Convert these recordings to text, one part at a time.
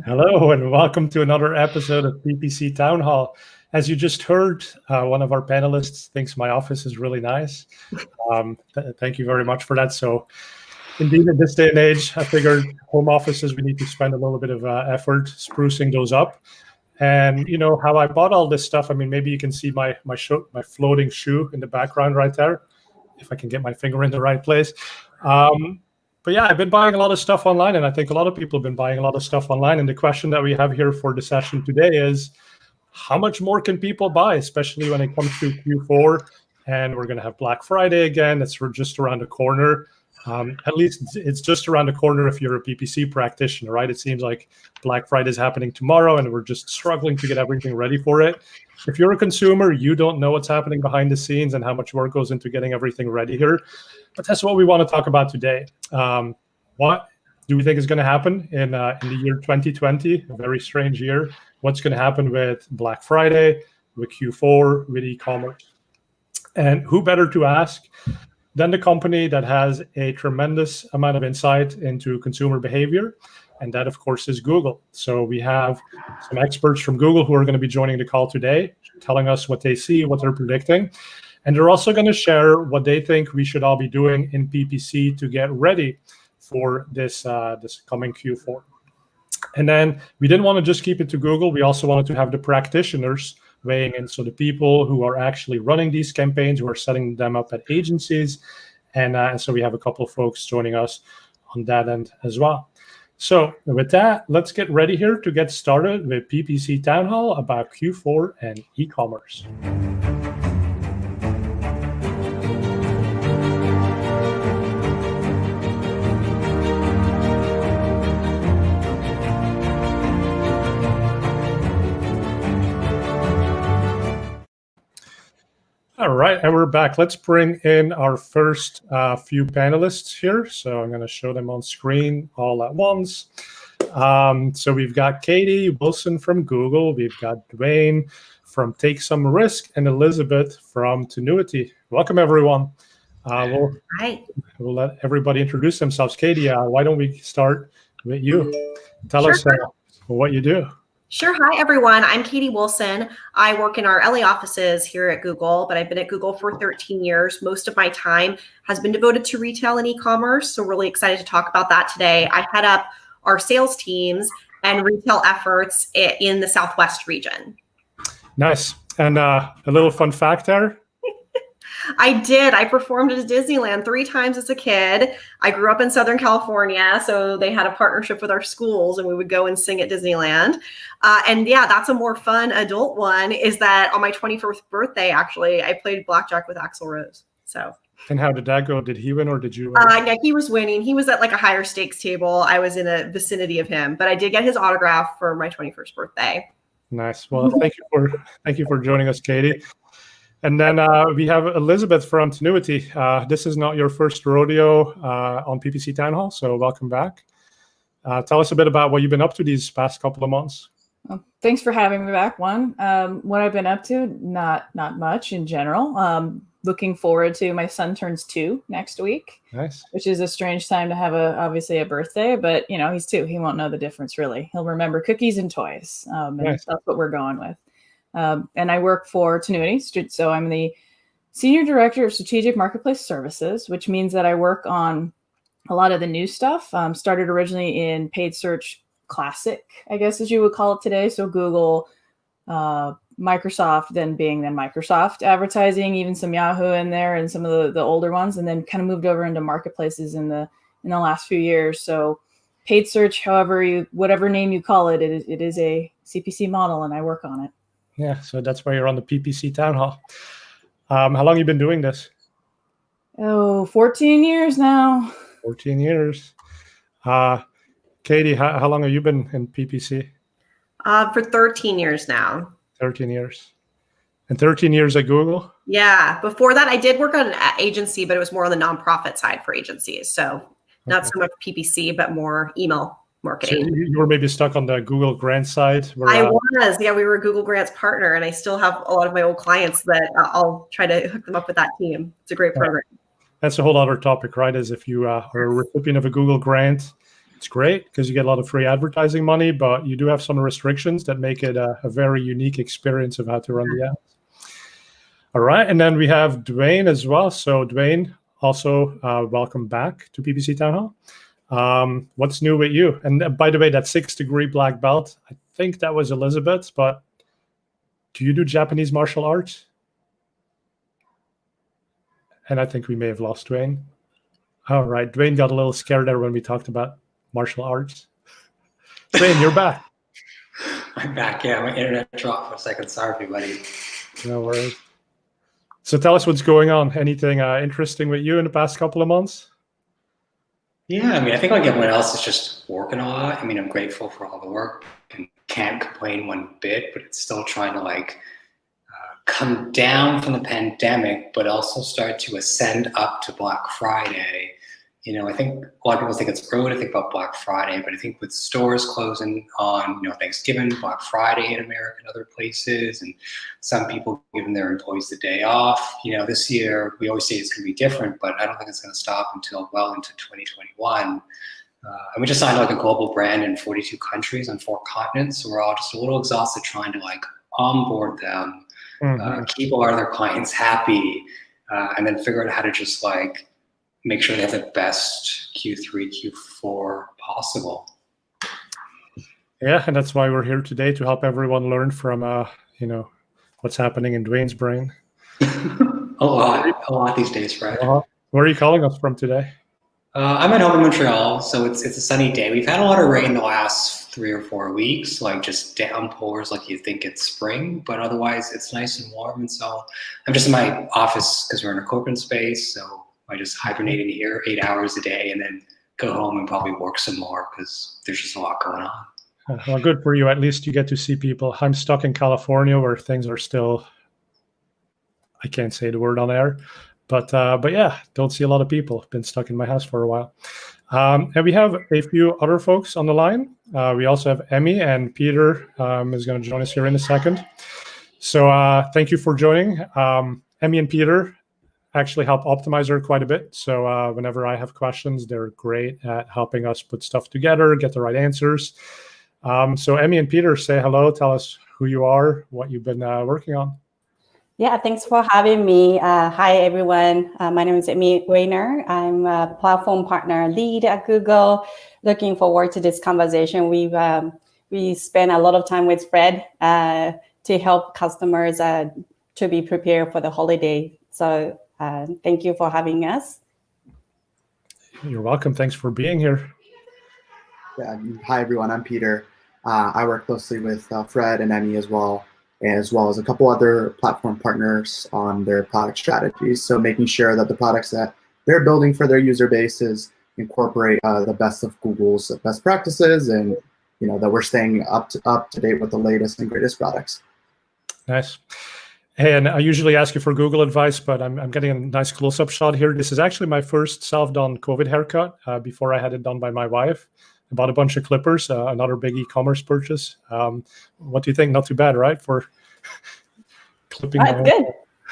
Hello, and welcome to another episode of PPC Town Hall. As you just heard, one of our panelists thinks my office is really nice. Thank you very much for that. So indeed, in this day and age, I figured home offices, we need to spend a little bit of effort sprucing those up. And you know how I bought all this stuff. I mean, maybe you can see my floating shoe in the background right there, if I can get my finger in the right place. But yeah, I've been buying a lot of stuff online, and I think a lot of people have been buying a lot of stuff online. And the question that we have here for the session today is, how much more can people buy, especially when it comes to Q4? And we're going to have Black Friday again. It's just around the corner. At least it's just around the corner if you're a PPC practitioner, right? It seems like Black Friday is happening tomorrow, and we're just struggling to get everything ready for it. If you're a consumer, you don't know what's happening behind the scenes and how much work goes into getting everything ready here. But that's what we want to talk about today. What do we think is going to happen in the year 2020, a very strange year? What's going to happen with Black Friday, with Q4, with e-commerce? And who better to ask than the company that has a tremendous amount of insight into consumer behavior, and that, of course, is Google. So we have some experts from Google who are going to be joining the call today, telling us what they see, what they're predicting. And they're also going to share what they think we should all be doing in PPC to get ready for this coming Q4. And then we didn't want to just keep it to Google. We also wanted to have the practitioners weighing in. So the people who are actually running these campaigns, who are setting them up at agencies. And so we have a couple of folks joining us on that end as well. So with that, let's get ready here to get started with PPC Town Hall about Q4 and e-commerce. All right, and we're back. Let's bring in our first few panelists here. So I'm going to show them on screen all at once. So we've got Katie Wilson from Google. We've got Duane from Take Some Risk and Elizabeth from Tinuiti. Welcome, everyone. We'll let everybody introduce themselves. Katie, why don't we start with you? Tell us what you do. Sure. Hi, everyone. I'm Katie Wilson. I work in our LA offices here at Google, but I've been at Google for 13 years. Most of my time has been devoted to retail and e-commerce. So really excited to talk about that today. I head up our sales teams and retail efforts in the Southwest region. Nice. And a little fun fact there. I did. I performed at Disneyland 3 times as a kid. I grew up in Southern California, so they had a partnership with our schools, and we would go and sing at Disneyland. And yeah, that's a more fun adult one, is that on my 21st birthday, actually, I played blackjack with Axl Rose. So. And how did that go? Did he win or did you win? Yeah, he was winning. He was at like a higher stakes table. I was in a vicinity of him, but I did get his autograph for my 21st birthday. Nice. Well, thank you for joining us, Katie. And then we have Elizabeth from Tinuiti. This is not your first rodeo on PPC Town Hall, so welcome back. Tell us a bit about what you've been up to these past couple of months. Well, thanks for having me back, Juan. What I've been up to, not much in general. Looking forward to, my son turns 2 next week. Nice. Which is a strange time to have obviously a birthday, but you know, he's 2. He won't know the difference really. He'll remember cookies and toys. And nice. That's what we're going with. And I work for Tinuiti, so I'm the Senior Director of Strategic Marketplace Services, which means that I work on a lot of the new stuff. Started originally in paid search classic, I guess as you would call it today. So Google, Microsoft, then Microsoft advertising, even some Yahoo in there and some of the older ones, and then kind of moved over into marketplaces in the last few years. So paid search, whatever name you call it, it is a CPC model, and I work on it. Yeah, so that's why you're on the PPC Town Hall. How long have you been doing this? 14 years now. 14 years. Katie, how long have you been in PPC? For 13 years now. 13 years. And 13 years at Google? Yeah. Before that, I did work on an agency, but it was more on the nonprofit side for agencies. So not so much PPC, but more email marketing. So you were maybe stuck on the Google Grant side? I was. Yeah, we were a Google Grants partner, and I still have a lot of my old clients that I'll try to hook them up with that team. It's a great program. That's a whole other topic, right? Is if you are a recipient of a Google Grant, It's great because you get a lot of free advertising money, but you do have some restrictions that make it a very unique experience of how to run the ads. All right, and then we have Duane as well. So Duane, also welcome back to PPC Town Hall. What's new with you? And by the way, that 6-degree black belt, I think that was Elizabeth, but do you do Japanese martial arts? And I think we may have lost Duane. All right, Duane got a little scared there when we talked about martial arts. Duane, you're back. I'm back. Yeah, my internet dropped for a second. Sorry, everybody. No worries. So tell us what's going on. Anything interesting with you in the past couple of months? Yeah, I mean, I think like everyone else is just working a lot. I mean, I'm grateful for all the work and can't complain one bit, but it's still trying to like come down from the pandemic, but also start to ascend up to Black Friday. You know, I think a lot of people think it's early to think about Black Friday, but I think with stores closing on, Thanksgiving, Black Friday in America and other places, and some people giving their employees the day off, this year, we always say it's going to be different, but I don't think it's going to stop until well into 2021. And we just signed like a global brand in 42 countries on 4 continents. So we're all just a little exhausted trying to like onboard them, keep a lot of their clients happy, and then figure out how to just like make sure they have the best Q3, Q4 possible. Yeah, and that's why we're here today, to help everyone learn from, what's happening in Duane's brain. a lot these days, Fred. Where are you calling us from today? I'm at home in Montreal, so it's a sunny day. We've had a lot of rain the last 3 or 4 weeks, like just downpours like you think it's spring, but otherwise it's nice and warm. And so I'm just in my office because we're in a corporate space, so I just hibernate in here 8 hours a day and then go home and probably work some more because there's just a lot going on. Well, good for you. At least you get to see people. I'm stuck in California where things are still, I can't say the word on air, but yeah, don't see a lot of people. Been stuck in my house for a while. And we have a few other folks on the line. We also have Emmy, and Peter is going to join us here in a second. So thank you for joining. Emmy and Peter actually help Optimizer quite a bit. So whenever I have questions, they're great at helping us put stuff together, get the right answers. So Emmy and Peter, say hello. Tell us who you are, what you've been working on. Yeah, thanks for having me. Hi, everyone. My name is Emmy Weiner. I'm a platform partner lead at Google. Looking forward to this conversation. We spend a lot of time with Fred to help customers to be prepared for the holiday. So thank you for having us. You're welcome. Thanks for being here. Yeah. Hi, everyone. I'm Peter. I work closely with Fred and Emmy as well as a couple other platform partners on their product strategies. So making sure that the products that they're building for their user bases incorporate the best of Google's best practices, and that we're staying up to date with the latest and greatest products. Nice. Hey, and I usually ask you for Google advice, but I'm getting a nice close-up shot here. This is actually my first self-done COVID haircut. Before I had it done by my wife. I bought a bunch of clippers, another big e-commerce purchase. What do you think? Not too bad, right? For clipping. That's good.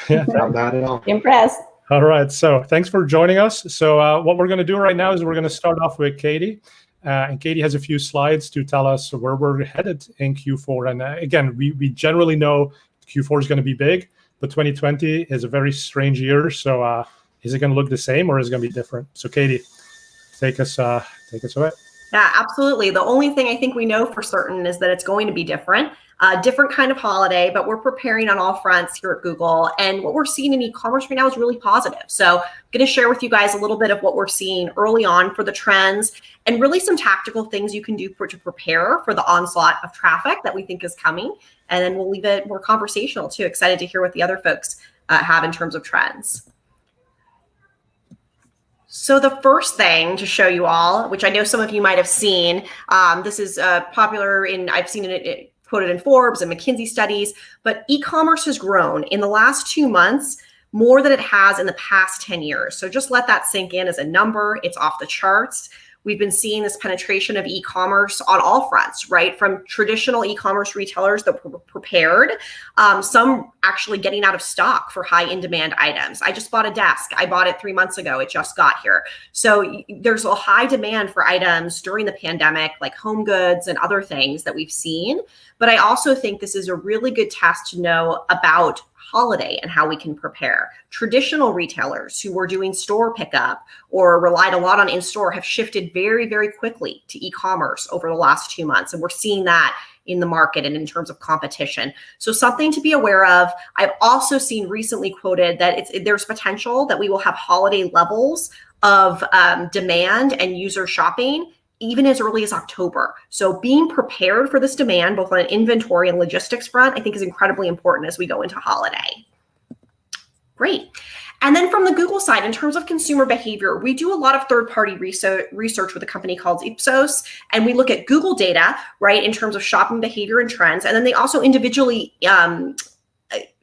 Yeah, not bad at all. Impressed. All right. So thanks for joining us. So what we're going to do right now is we're going to start off with Katie. And Katie has a few slides to tell us where we're headed in Q4. And again, we generally know Q4 is going to be big, but 2020 is a very strange year. So is it going to look the same or is it going to be different? So Katie, take us away. Yeah, absolutely. The only thing I think we know for certain is that it's going to be different, different kind of holiday, but we're preparing on all fronts here at Google. And what we're seeing in e-commerce right now is really positive. So I'm going to share with you guys a little bit of what we're seeing early on for the trends and really some tactical things you can do to prepare for the onslaught of traffic that we think is coming. And then we'll leave it more conversational too. Excited to hear what the other folks have in terms of trends. So the first thing to show you all, which I know some of you might have seen, this is popular I've seen it quoted in Forbes and McKinsey studies, but e-commerce has grown in the last 2 months more than it has in the past 10 years. So just let that sink in as a number. It's off the charts. We've been seeing this penetration of e-commerce on all fronts, right? From traditional e-commerce retailers that were prepared, some actually getting out of stock for high in-demand items. I just bought a desk. I bought it 3 months ago. It just got here. So there's a high demand for items during the pandemic, like home goods and other things that we've seen. But I also think this is a really good test to know about holiday and how we can prepare. Traditional retailers who were doing store pickup or relied a lot on in-store have shifted very, very quickly to e-commerce over the last 2 months. And we're seeing that in the market and in terms of competition. So something to be aware of. I've also seen recently quoted that there's potential that we will have holiday levels of demand and user shopping even as early as October. So being prepared for this demand, both on an inventory and logistics front, I think is incredibly important as we go into holiday. Great. And then from the Google side, in terms of consumer behavior, we do a lot of third-party research with a company called Ipsos, and we look at Google data, right, in terms of shopping behavior and trends. And then they also individually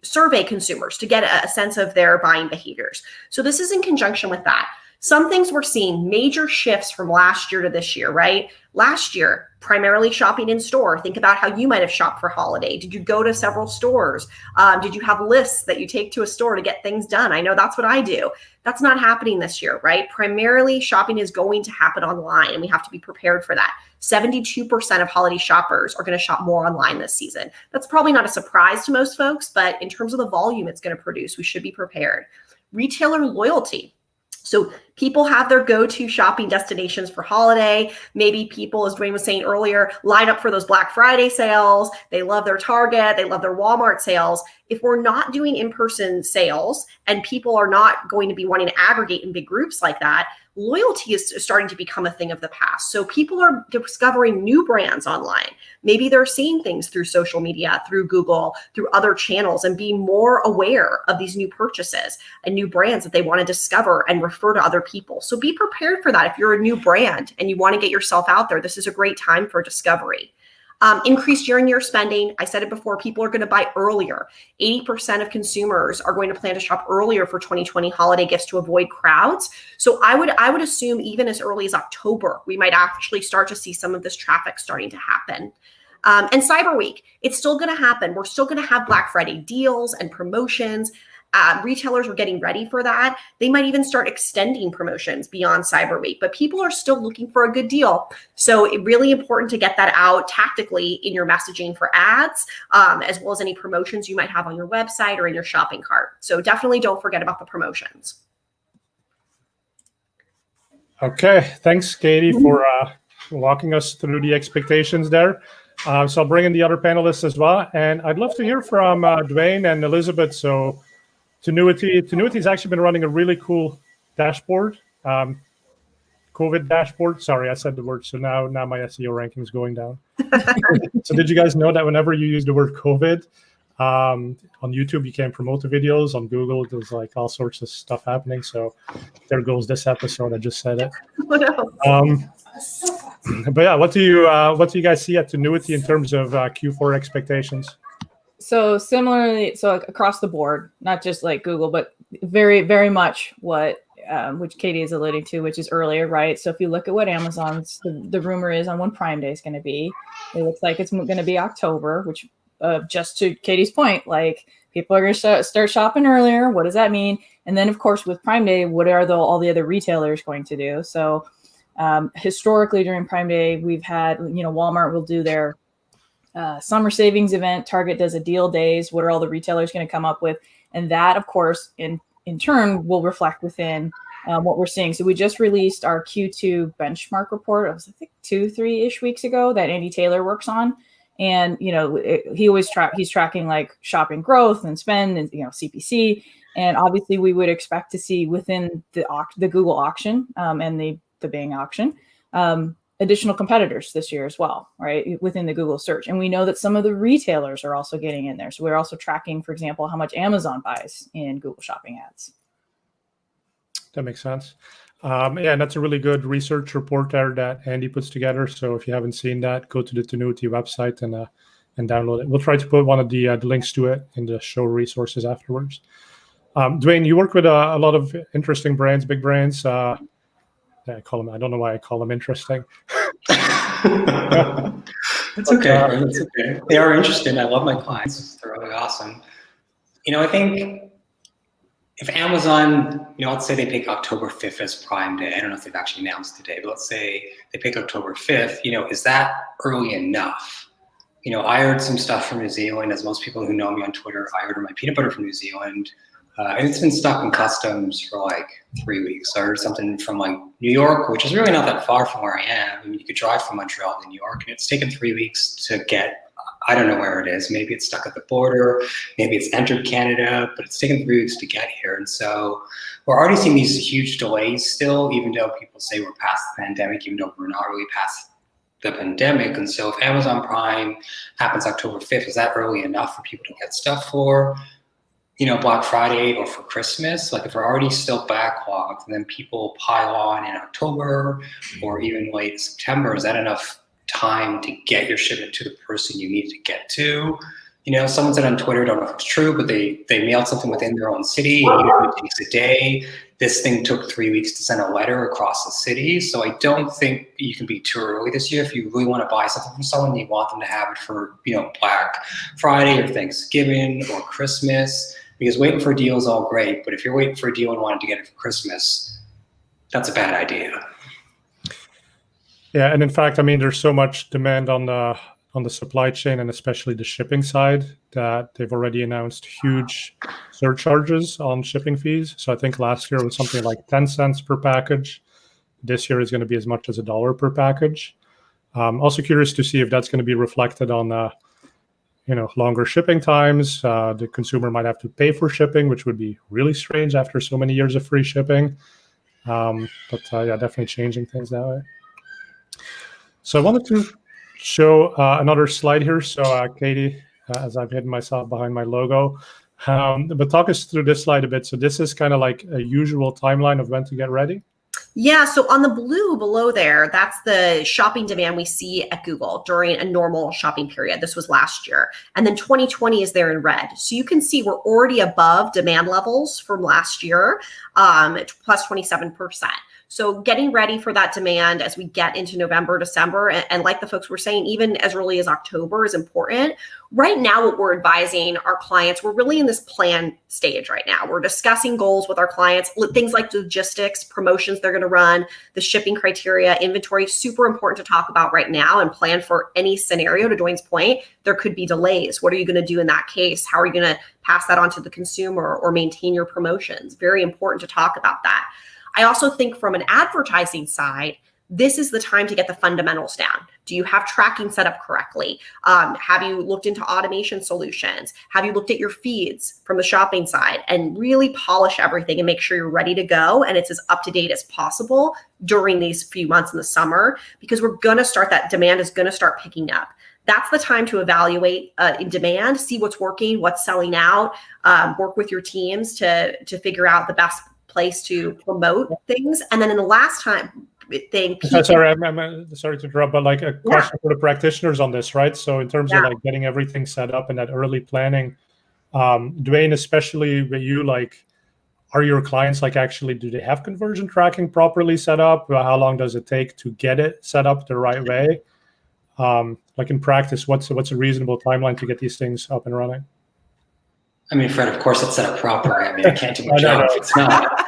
survey consumers to get a sense of their buying behaviors. So this is in conjunction with that. Some things we're seeing major shifts from last year to this year, right? Last year, primarily shopping in store. Think about how you might have shopped for holiday. Did you go to several stores? Did you have lists that you take to a store to get things done? I know that's what I do. That's not happening this year, right? Primarily shopping is going to happen online, and we have to be prepared for that. 72% of holiday shoppers are going to shop more online this season. That's probably not a surprise to most folks, but in terms of the volume it's going to produce, we should be prepared. Retailer loyalty. So people have their go-to shopping destinations for holiday. Maybe people, as Duane was saying earlier, line up for those Black Friday sales. They love their Target. They love their Walmart sales. If we're not doing in-person sales and people are not going to be wanting to aggregate in big groups like that, loyalty is starting to become a thing of the past. So people are discovering new brands online. Maybe they're seeing things through social media, through Google, through other channels, and being more aware of these new purchases and new brands that they want to discover and refer to other people. So be prepared for that. If you're a new brand and you want to get yourself out there, this is a great time for discovery. Increased year-on-year spending. I said it before, people are going to buy earlier. 80% of consumers are going to plan to shop earlier for 2020 holiday gifts to avoid crowds. So I would assume even as early as October, we might actually start to see some of this traffic starting to happen. And Cyber Week, it's still going to happen. We're still going to have Black Friday deals and promotions. Retailers are getting ready for that. They might even start extending promotions beyond Cyber Week, but people are still looking for a good deal. So it's really important to get that out tactically in your messaging for ads, as well as any promotions you might have on your website or in your shopping cart. So definitely don't forget about the promotions. Okay, thanks, Katie, for walking us through the expectations there. So I'll bring in the other panelists as well. And I'd love to hear from Duane and Elizabeth. So Tinuiti's actually been running a really cool dashboard, COVID dashboard. Sorry, I said the word. So now my SEO ranking is going down. So did you guys know that whenever you use the word COVID on YouTube, you can't promote the videos. On Google, there's like all sorts of stuff happening. So there goes this episode. I just said it. But yeah, what do you guys see at Tinuiti in terms of Q4 expectations? So similarly, so across the board, not just like Google, but very, very much what which Katie is alluding to, which is earlier, right? So if you look at what Amazon's, the rumor is on when Prime Day is going to be, it looks like it's going to be October, which just to Katie's point, like people are going to start shopping earlier. What does that mean? And then of course with Prime Day, what are all the other retailers going to do? So historically during Prime Day, we've had, Walmart will do their summer savings event. Target does a deal days. What are all the retailers going to come up with? And that, of course, in turn, will reflect within what we're seeing. So we just released our Q2 benchmark report. It was, I think, 2-3-ish weeks ago that Andy Taylor works on. And, he's tracking like shopping growth and spend and, CPC. And obviously we would expect to see within the Google auction and the Bing auction, additional competitors this year as well, right, within the Google search. And we know that some of the retailers are also getting in there. So we're also tracking, for example, how much Amazon buys in Google Shopping ads. That makes sense. And that's a really good research report there that Andy puts together. So if you haven't seen that, go to the Tinuiti website and download it. We'll try to put one of the links to it in the show resources afterwards. Duane, you work with a lot of interesting brands, big brands. I call them. I don't know why I call them interesting. It's okay. It's okay. They are interesting. I love my clients. They're really awesome. I think if Amazon, let's say they pick October 5th as Prime Day. I don't know if they've actually announced today, but let's say they pick October 5th. Is that early enough? I ordered some stuff from New Zealand. As most people who know me on Twitter, I ordered my peanut butter from New Zealand. And it's been stuck in customs for like 3 weeks. I ordered something from like New York, which is really not that far from where I am. I mean, you could drive from Montreal to New York, and it's taken 3 weeks to get, I don't know where it is. Maybe it's stuck at the border. Maybe it's entered Canada, but it's taken 3 weeks to get here. And so we're already seeing these huge delays still, even though people say we're past the pandemic, even though we're not really past the pandemic. And so if Amazon Prime happens October 5th, is that early enough for people to get stuff for, Black Friday or for Christmas? Like if we're already still backlogged and then people pile on in October or even late September, is that enough time to get your shipment to the person you need to get to? Someone said on Twitter, don't know if it's true, but they mailed something within their own city. It usually takes a day. This thing took 3 weeks to send a letter across the city. So I don't think you can be too early this year. If you really want to buy something from someone, you want them to have it for, Black Friday or Thanksgiving or Christmas, because waiting for a deal is all great. But if you're waiting for a deal and wanting to get it for Christmas, that's a bad idea. Yeah, and in fact, I mean, there's so much demand on the supply chain and especially the shipping side that they've already announced huge surcharges on shipping fees. So I think last year was something like 10 cents per package. This year is going to be as much as $1 per package. Also curious to see if that's going to be reflected on longer shipping times. The consumer might have to pay for shipping, which would be really strange after so many years of free shipping. But definitely changing things that way. So I wanted to show another slide here. So Katie, as I've hidden myself behind my logo, but talk us through this slide a bit. So this is kind of like a usual timeline of when to get ready. Yeah, so on the blue below there, that's the shopping demand we see at Google during a normal shopping period. This was last year. And then 2020 is there in red. So you can see we're already above demand levels from last year, plus 27%. So getting ready for that demand as we get into November, December, and like the folks were saying, even as early as October is important. Right now, what we're advising our clients, we're really in this plan stage right now. We're discussing goals with our clients, things like logistics, promotions they're going to run, the shipping criteria, inventory, super important to talk about right now and plan for any scenario. To Duane's point, there could be delays. What are you going to do in that case? How are you going to pass that on to the consumer or maintain your promotions? Very important to talk about that. I also think from an advertising side, this is the time to get the fundamentals down. Do you have tracking set up correctly? Have you looked into automation solutions? Have you looked at your feeds from the shopping side and really polish everything and make sure you're ready to go and it's as up to date as possible during these few months in the summer, because we're going to start, that demand is going to start picking up. That's the time to evaluate in demand, see what's working, what's selling out, work with your teams to figure out the best place to promote things. And then in the last time thing, sorry to interrupt, but like a question for the practitioners on this, right? So in terms of like getting everything set up and that early planning, Duane, especially with you, like, are your clients like actually, do they have conversion tracking properly set up? How long does it take to get it set up the right way? Like in practice, what's a reasonable timeline to get these things up and running? I mean, Fred, of course it's set up properly. I mean, I can't do my job if it's not.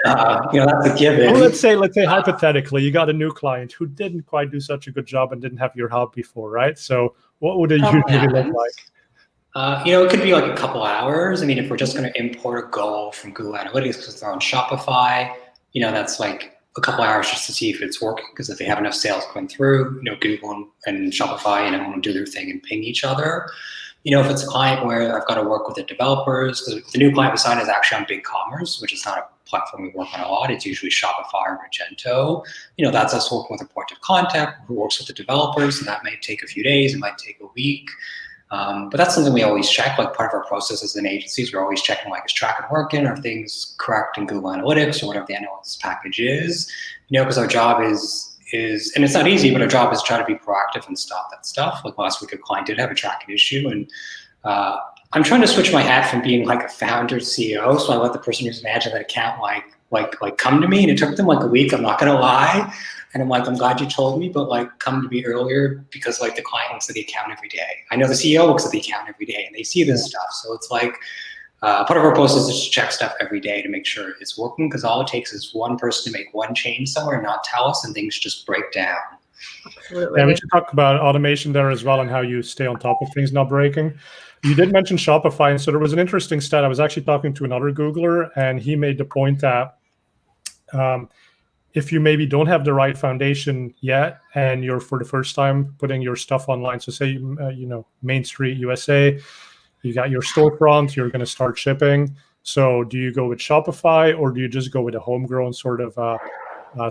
That's a given. Well, let's say hypothetically, you got a new client who didn't quite do such a good job and didn't have your help before, right? So what would it usually look like? It could be like a couple hours. I mean, if we're just going to import a goal from Google Analytics because they're on Shopify, that's like a couple hours just to see if it's working, because if they have enough sales going through, Google and Shopify, want to do their thing and ping each other. If it's a client where I've got to work with the developers, because the new client we signed is actually on BigCommerce, which is not a platform we work on a lot. It's usually Shopify or Magento. That's us working with a point of contact who works with the developers, and that might take a few days, it might take a week. But that's something we always check. Like part of our process as an agency, we're always checking like, is tracking working? Are things correct in Google Analytics or whatever the analytics package is? Because our job is, and it's not easy, but our job is to try to be proactive and stop that stuff. Like last week, a client did have a tracking issue, and I'm trying to switch my hat from being like a founder CEO. So I let the person who's managing that account like like come to me, and it took them like a week. I'm not gonna lie, and I'm like, I'm glad you told me, but like come to me earlier, because like the client looks at the account every day. I know the CEO looks at the account every day, and they see this stuff. So it's like part of our process is to check stuff every day to make sure it's working, because all it takes is one person to make one change somewhere and not tell us, and things just break down. Absolutely. Yeah, we should talk about automation there as well and how you stay on top of things not breaking. You did mention Shopify, and so there was an interesting stat. I was actually talking to another Googler, and he made the point that if you maybe don't have the right foundation yet, and you're for the first time putting your stuff online, so say Main Street USA, you got your storefront, you're going to start shipping. So do you go with Shopify, or do you just go with a homegrown sort of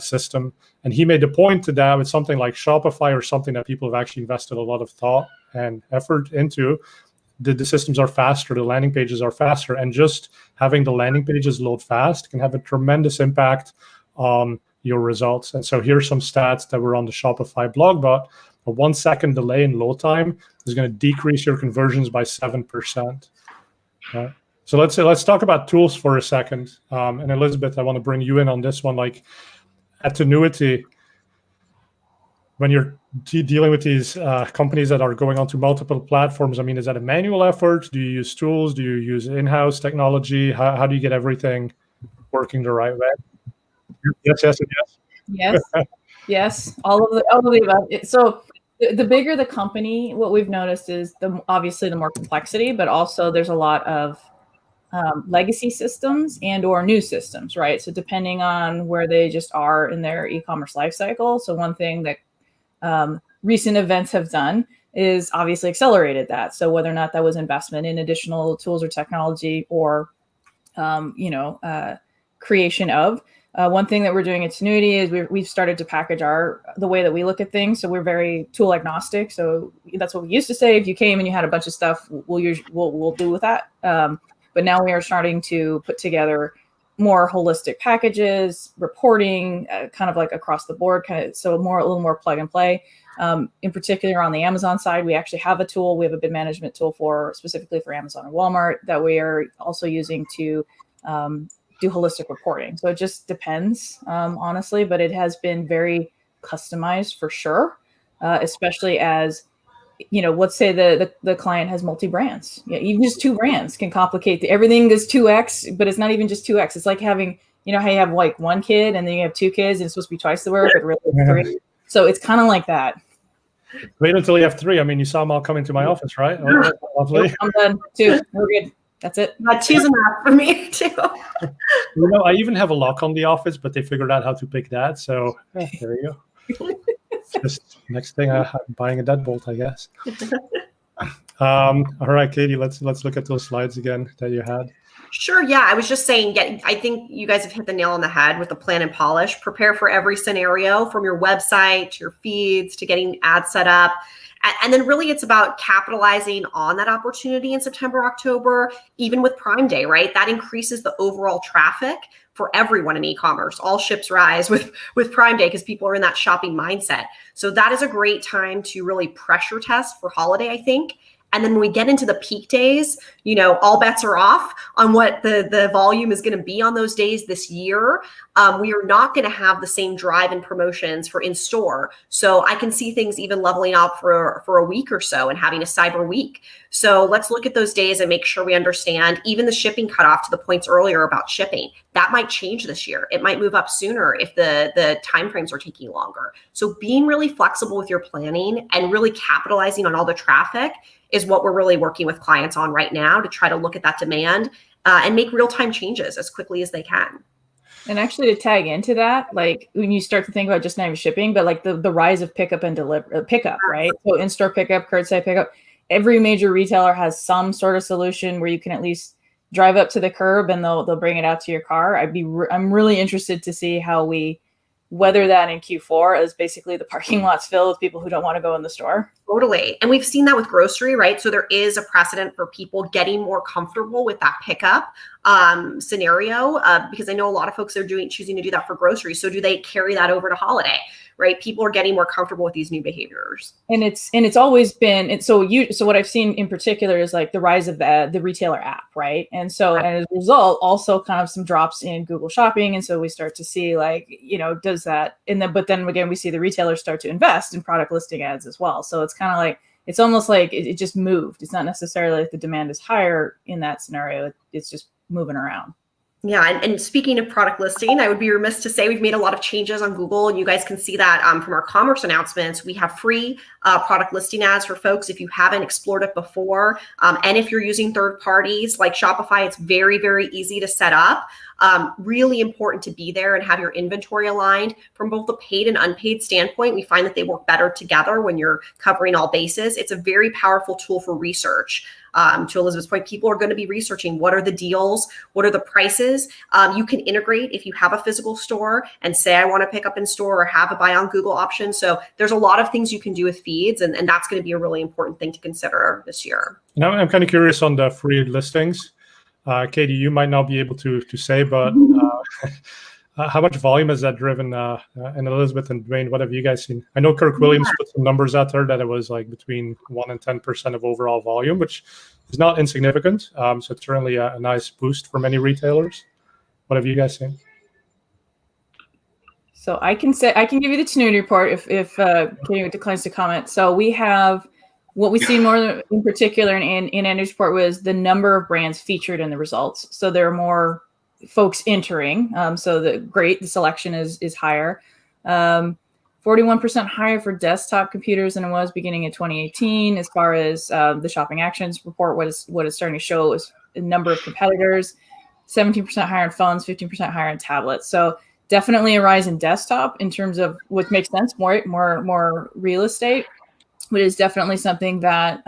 system? And he made the point to that with something like Shopify, or something that people have actually invested a lot of thought and effort into. The systems are faster, the landing pages are faster, and just having the landing pages load fast can have a tremendous impact on your results. And so here's some stats that were on the Shopify blog, but a 1 second delay in load time is going to decrease your conversions by 7%. Right? So let's talk about tools for a second. And Elizabeth, I want to bring you in on this one. Like at Tinuiti, when you're dealing with these companies that are going onto multiple platforms, I mean, is that a manual effort? Do you use tools? Do you use in-house technology? How do you get everything working the right way? Yes, yes, and yes. Yes, yes, all of the above. So the bigger the company, what we've noticed is obviously the more complexity, but also there's a lot of legacy systems and or new systems, right? So depending on where they just are in their e-commerce lifecycle. So one thing that recent events have done is obviously accelerated that. So whether or not that was investment in additional tools or technology, or creation of. One thing that we're doing at Tinuiti is we've started to package the way that we look at things. So we're very tool agnostic. So that's what we used to say. If you came and you had a bunch of stuff, we'll do with that. But now we are starting to put together more holistic packages, reporting, kind of like across the board, so a little more plug and play. In particular, on the Amazon side, we actually have a tool. We have a bid management tool specifically for Amazon and Walmart that we are also using to do holistic reporting. So it just depends, honestly, but it has been very customized for sure, especially as, let's say the client has multi-brands. Yeah, even just 2 brands can complicate everything is 2x, but it's not even just 2x. It's like having, how you have like 1 kid and then you have 2 kids and it's supposed to be twice the work, but really it's 3. So it's kind of like that. Wait until you have 3. I mean, you saw them all come into my office, right? Oh, lovely. I'm done. 2. We're good. That's it. 2's enough for me too. I even have a lock on the office, but they figured out how to pick that. So there you go. Just next thing, I'm buying a deadbolt, I guess. All right, Katie, let's look at those slides again that you had. Sure. Yeah, I was just saying, I think you guys have hit the nail on the head with the plan and polish. Prepare for every scenario, from your website to your feeds to getting ads set up. And then really it's about capitalizing on that opportunity in September, October, even with Prime Day, right? That increases the overall traffic for everyone in e-commerce. All ships rise with Prime Day because people are in that shopping mindset. So that is a great time to really pressure test for holiday, I think. And then when we get into the peak days, all bets are off on what the volume is going to be on those days this year. We are not going to have the same drive and promotions for in-store. So I can see things even leveling out for a week or so and having a cyber week. So let's look at those days and make sure we understand even the shipping cutoff, to the points earlier about shipping. That might change this year. It might move up sooner if the timeframes are taking longer. So being really flexible with your planning and really capitalizing on all the traffic is what we're really working with clients on right now, to try to look at that demand and make real-time changes as quickly as they can. And actually, to tag into that, like when you start to think about just not even shipping, but like the rise of pickup and pickup, right? So in-store pickup, curbside pickup, every major retailer has some sort of solution where you can at least drive up to the curb and they'll bring it out to your car. I'm really interested to see how we weather that in Q4, as basically the parking lot's filled with people who don't want to go in the store. Totally. And we've seen that with grocery, right? So there is a precedent for people getting more comfortable with that pickup scenario because I know a lot of folks are choosing to do that for groceries. So do they carry that over to holiday, right? People are getting more comfortable with these new behaviors. And it's always been, so what I've seen in particular is like the rise of the retailer app, right? And so as a result, also kind of some drops in Google Shopping. And so we start to see like, does that, but then again, we see the retailers start to invest in product listing ads as well. So it's kind of like, it's almost like it just moved. It's not necessarily like the demand is higher in that scenario. It's just moving around. Yeah, and speaking of product listing, I would be remiss to say we've made a lot of changes on Google, and you guys can see that from our commerce announcements. We have free product listing ads for folks if you haven't explored it before. And if you're using third parties like Shopify, it's very, very easy to set up. Really important to be there and have your inventory aligned from both a paid and unpaid standpoint. We find that they work better together when you're covering all bases. It's a very powerful tool for research. To Elizabeth's point, people are going to be researching what are the deals, what are the prices. You can integrate if you have a physical store and say, I want to pick up in store or have a buy on Google option. So there's a lot of things you can do with feeds, and that's going to be a really important thing to consider this year. Now, I'm kind of curious on the free listings. Katie, you might not be able to say, but how much volume has that driven? And Elizabeth and Duane, what have you guys seen? I know Kirk Williams put some numbers out there that it was like between 1% and 10% of overall volume, which is not insignificant. So it's certainly a nice boost for many retailers. What have you guys seen? So I can give you the Tinuiti report if Katie declines to comment. So we have what we see more in particular in Andy's report was the number of brands featured in the results. So there are more folks entering. So the selection is higher. 41% higher for desktop computers than it was beginning of 2018. As far as the shopping actions report, what it's starting to show is the number of competitors, 17% higher on phones, 15% higher on tablets. So definitely a rise in desktop in terms of what makes sense, more real estate, but it's definitely something that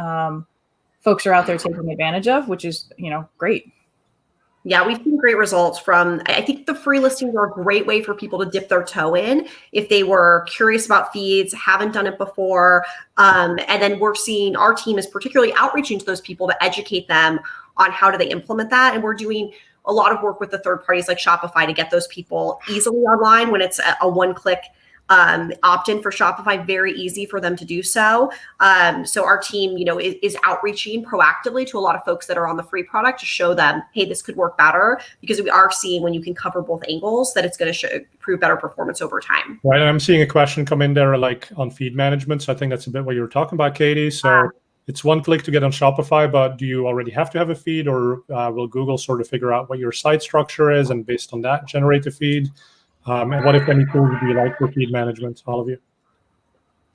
folks are out there taking advantage of, which is, great. Yeah, we've seen great results from, I think the free listings are a great way for people to dip their toe in if they were curious about feeds, haven't done it before. And then we're seeing our team is particularly outreaching to those people to educate them on how do they implement that. And we're doing a lot of work with the third parties like Shopify to get those people easily online when it's a one-click opt-in for Shopify, very easy for them to do so. So our team, is outreaching proactively to a lot of folks that are on the free product to show them, hey, this could work better, because we are seeing when you can cover both angles that it's going to prove better performance over time. Right, and I'm seeing a question come in there like on feed management. So I think that's a bit what you were talking about, Katie. So it's one click to get on Shopify, but do you already have to have a feed, or will Google sort of figure out what your site structure is and based on that generate the feed? And what, if any, tools do you like for feed management, all of you?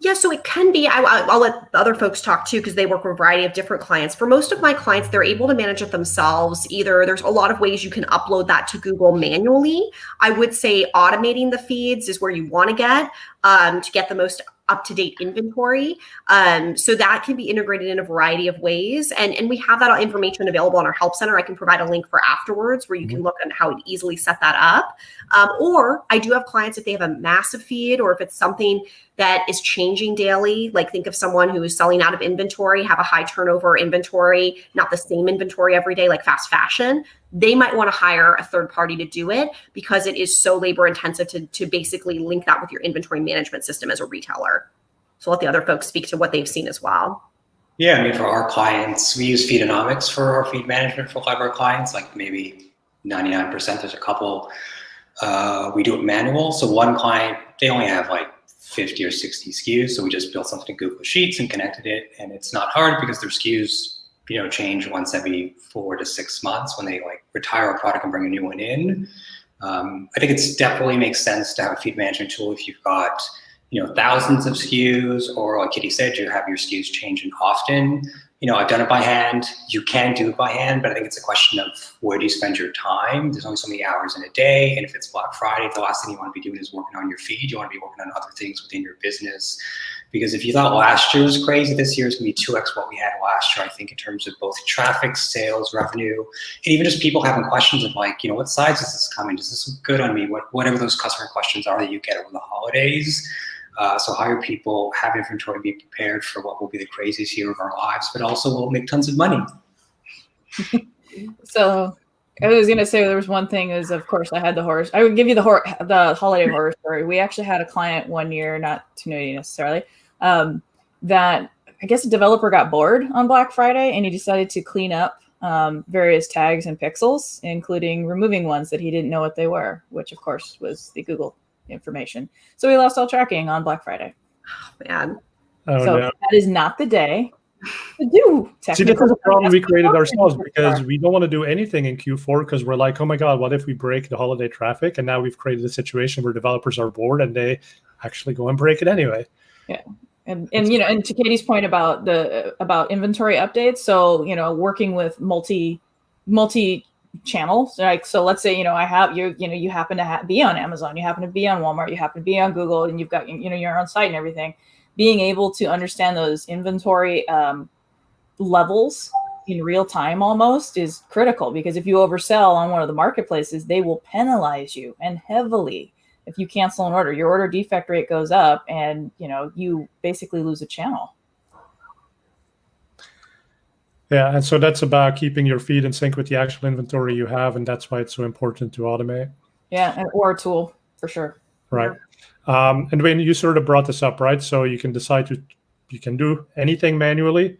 Yeah, so it can be, I'll let the other folks talk too, because they work with a variety of different clients. For most of my clients, they're able to manage it themselves. Either there's a lot of ways you can upload that to Google manually. I would say automating the feeds is where you want to get the most up-to-date inventory. So that can be integrated in a variety of ways. And we have that information available on our help center. I can provide a link for afterwards where you can look at how to easily set that up. Or I do have clients, if they have a massive feed or if it's something that is changing daily, like think of someone who is selling out of inventory, have a high turnover inventory, not the same inventory every day, like fast fashion, they might want to hire a third party to do it because it is so labor intensive to basically link that with your inventory management system as a retailer. So let the other folks speak to what they've seen as well. Yeah, I mean, for our clients, we use Feedonomics for our feed management for a lot of our clients, like maybe 99%. There's a couple. We do it manual. So one client, they only have like 50 or 60 SKUs. So we just built something in Google Sheets and connected it. And it's not hard because their SKUs, change once every 4 to 6 months when they like retire a product and bring a new one in. I think it's definitely makes sense to have a feed management tool if you've got, thousands of SKUs, or like Kitty said, you have your SKUs changing often. I've done it by hand. You can do it by hand, but I think it's a question of where do you spend your time? There's only so many hours in a day. And if it's Black Friday, the last thing you want to be doing is working on your feed. You want to be working on other things within your business. Because if you thought last year was crazy, this year is going to be 2x what we had last year, I think, in terms of both traffic, sales, revenue, and even just people having questions of like, what size is this coming? Does this look good on me? Whatever those customer questions are that you get over the holidays. So hire people, have inventory, be prepared for what will be the craziest year of our lives, but also we'll make tons of money. So I was going to say there was one thing is, of course, I had the horror. I would give you the holiday horror story. We actually had a client one year, not Tinuiti necessarily, that I guess a developer got bored on Black Friday and he decided to clean up various tags and pixels, including removing ones that he didn't know what they were, which of course was the Google information. So we lost all tracking on Black Friday. Oh, man. Oh, So no. that is not the day to do technical. See, this is a problem we created ourselves because we don't want to do anything in Q4 because we're like, oh my God, what if we break the holiday traffic? And now we've created a situation where developers are bored and they actually go and break it anyway. Yeah. And you know, and to Katie's point about inventory updates, so working with multi channels, like, so let's say I have you happen to be on Amazon, you happen to be on Walmart, you happen to be on Google, and you've got your own site and everything. Being able to understand those inventory levels in real time almost is critical, because if you oversell on one of the marketplaces, they will penalize you, and heavily. If you cancel an order, your order defect rate goes up, and you basically lose a channel. Yeah, and so that's about keeping your feed in sync with the actual inventory you have, and that's why it's so important to automate. Yeah, or a tool for sure. Right. And Duane, you sort of brought this up, right? So you can decide you can do anything manually,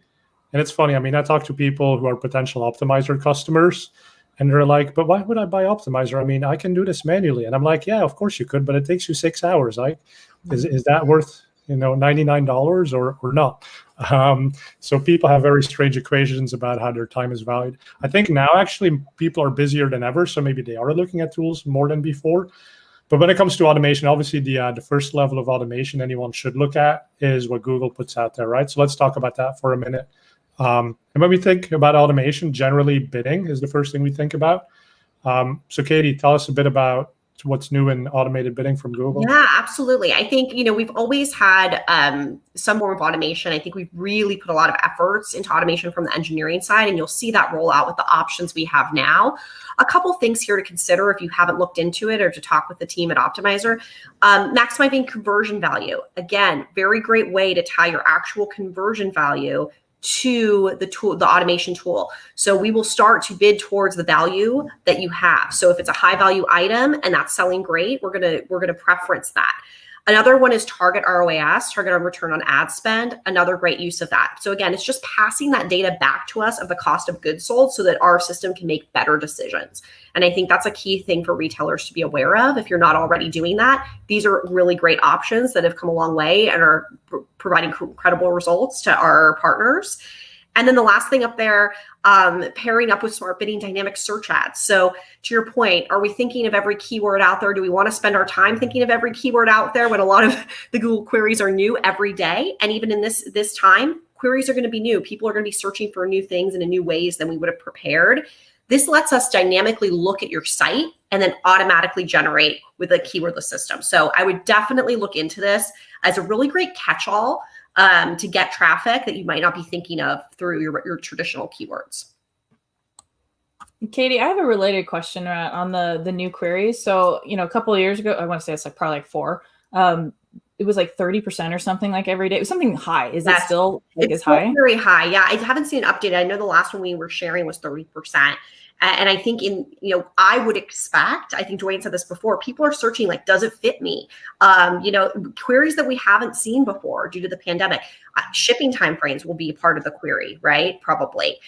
and it's funny. I mean, I talk to people who are potential optimizer customers. And they're like, but why would I buy Optimizer? I mean, I can do this manually. And I'm like, yeah, of course you could, but it takes you 6 hours. Like, is that worth, $99 or not? So people have very strange equations about how their time is valued. I think now actually people are busier than ever. So maybe they are looking at tools more than before. But when it comes to automation, obviously the first level of automation anyone should look at is what Google puts out there, right? So let's talk about that for a minute. And when we think about automation, generally bidding is the first thing we think about. So Katie, tell us a bit about what's new in automated bidding from Google. Yeah, absolutely. I think, we've always had some form of automation. I think we've really put a lot of efforts into automation from the engineering side, and you'll see that roll out with the options we have now. A couple things here to consider if you haven't looked into it or to talk with the team at Optimizer. Maximizing conversion value. Again, very great way to tie your actual conversion value to the tool, the automation tool. So we will start to bid towards the value that you have. So if it's a high value item and that's selling great, we're gonna preference that. Another one is target ROAS, target on return on ad spend, another great use of that. So again, it's just passing that data back to us of the cost of goods sold so that our system can make better decisions. And I think that's a key thing for retailers to be aware of. If you're not already doing that, these are really great options that have come a long way and are providing incredible results to our partners. And then the last thing up there, pairing up with smart bidding dynamic search ads. So to your point, are we thinking of every keyword out there? Do we want to spend our time thinking of every keyword out there when a lot of the Google queries are new every day? And even in this time, queries are going to be new. People are going to be searching for new things and in new ways than we would have prepared. This lets us dynamically look at your site and then automatically generate with a keywordless system. So I would definitely look into this as a really great catch-all to get traffic that you might not be thinking of through your traditional keywords. Katie, I have a related question on the new queries. So, a couple of years ago, I want to say it's probably 4. It was 30% or something every day. It was something high. Is it still as high? Very high. Yeah, I haven't seen an update. I know the last one we were sharing was 30%. And I think I would expect, I think Duane said this before, people are searching does it fit me? Queries that we haven't seen before due to the pandemic. Shipping timeframes will be a part of the query, right? Probably.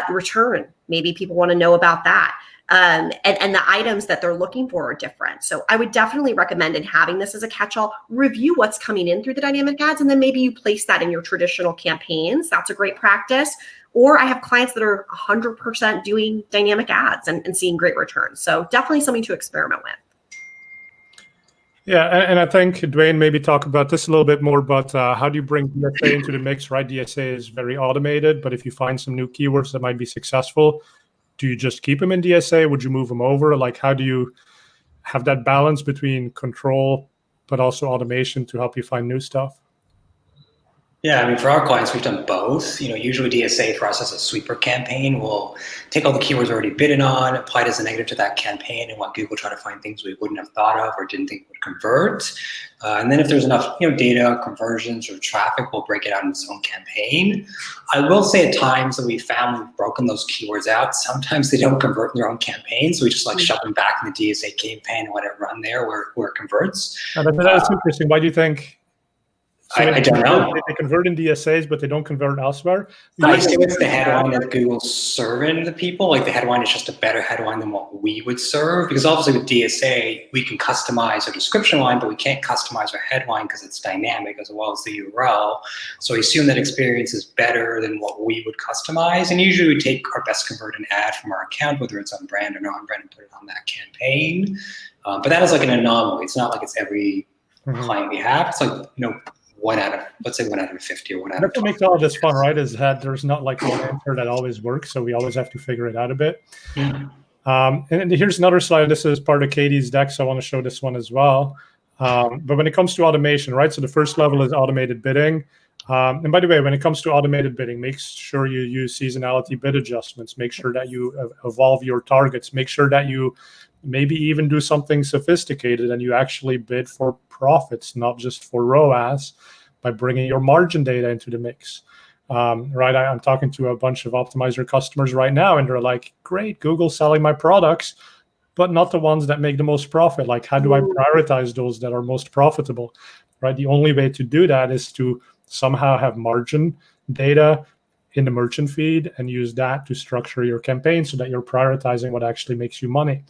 Return, maybe people want to know about that. And the items that they're looking for are different. So I would definitely recommend in having this as a catch-all, review what's coming in through the dynamic ads, and then maybe you place that in your traditional campaigns. That's a great practice. Or I have clients that are 100% doing dynamic ads and seeing great returns. So definitely something to experiment with. Yeah, and I think Duane maybe talk about this a little bit more, but how do you bring DSA into the mix, right? DSA is very automated, but if you find some new keywords that might be successful, do you just keep them in DSA? Would you move them over? How do you have that balance between control, but also automation to help you find new stuff? Yeah, I mean, for our clients, we've done both. Usually DSA for us as a sweeper campaign will take all the keywords we're already bidding on, apply it as a negative to that campaign, and let Google try to find things we wouldn't have thought of or didn't think would convert. And then if there's enough, data, conversions, or traffic, we'll break it out in its own campaign. I will say at times that we found we've broken those keywords out. Sometimes they don't convert in their own campaign, so we just shove them back in the DSA campaign and let it run there where it converts. That's interesting. Why do you think? So I don't know. They convert in DSAs, but they don't convert elsewhere. I assume it's the headline that Google's serving the people. Like the headline is just a better headline than what we would serve. Because obviously with DSA, we can customize our description line, but we can't customize our headline because it's dynamic as well as the URL. So I assume that experience is better than what we would customize. And usually we take our best converting ad from our account, whether it's on brand or non-brand, and put it on that campaign. But that is like an anomaly. It's not like it's every client we have. It's like, 1 out of 50 or 1 out of 20. That's what makes all of this fun, right? Is that there's not like one answer that always works, so we always have to figure it out a bit. And here's another slide. This is part of Katie's deck, so I want to show this one as well. But when it comes to automation, right? So the first level is automated bidding. And by the way, when it comes to automated bidding, make sure you use seasonality bid adjustments. Make sure that you evolve your targets. Make sure that you maybe even do something sophisticated and you actually bid for profits, not just for ROAS, by bringing your margin data into the mix. Right? I'm talking to a bunch of optimizer customers right now, and they're like, great, Google's selling my products, but not the ones that make the most profit. Like, how do I prioritize those that are most profitable? Right? The only way to do that is to somehow have margin data in the merchant feed and use that to structure your campaign so that you're prioritizing what actually makes you money.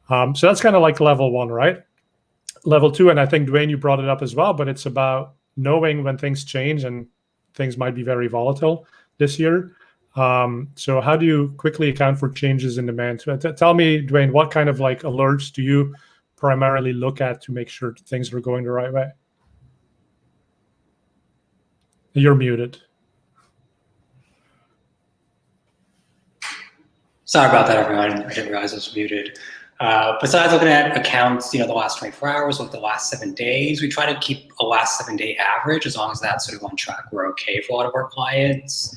So that's kind of like level 1, right? Level 2, and I think, Duane, you brought it up as well, but it's about knowing when things change, and things might be very volatile this year. So how do you quickly account for changes in demand? Tell me, Duane, what kind of like alerts do you primarily look at to make sure things are going the right way? You're muted. Sorry about that, everyone. I didn't realize I was muted. Besides looking at accounts, the last 24 hours, the last 7 days, we try to keep a last 7-day average. As long as that's sort of on track, we're okay for a lot of our clients.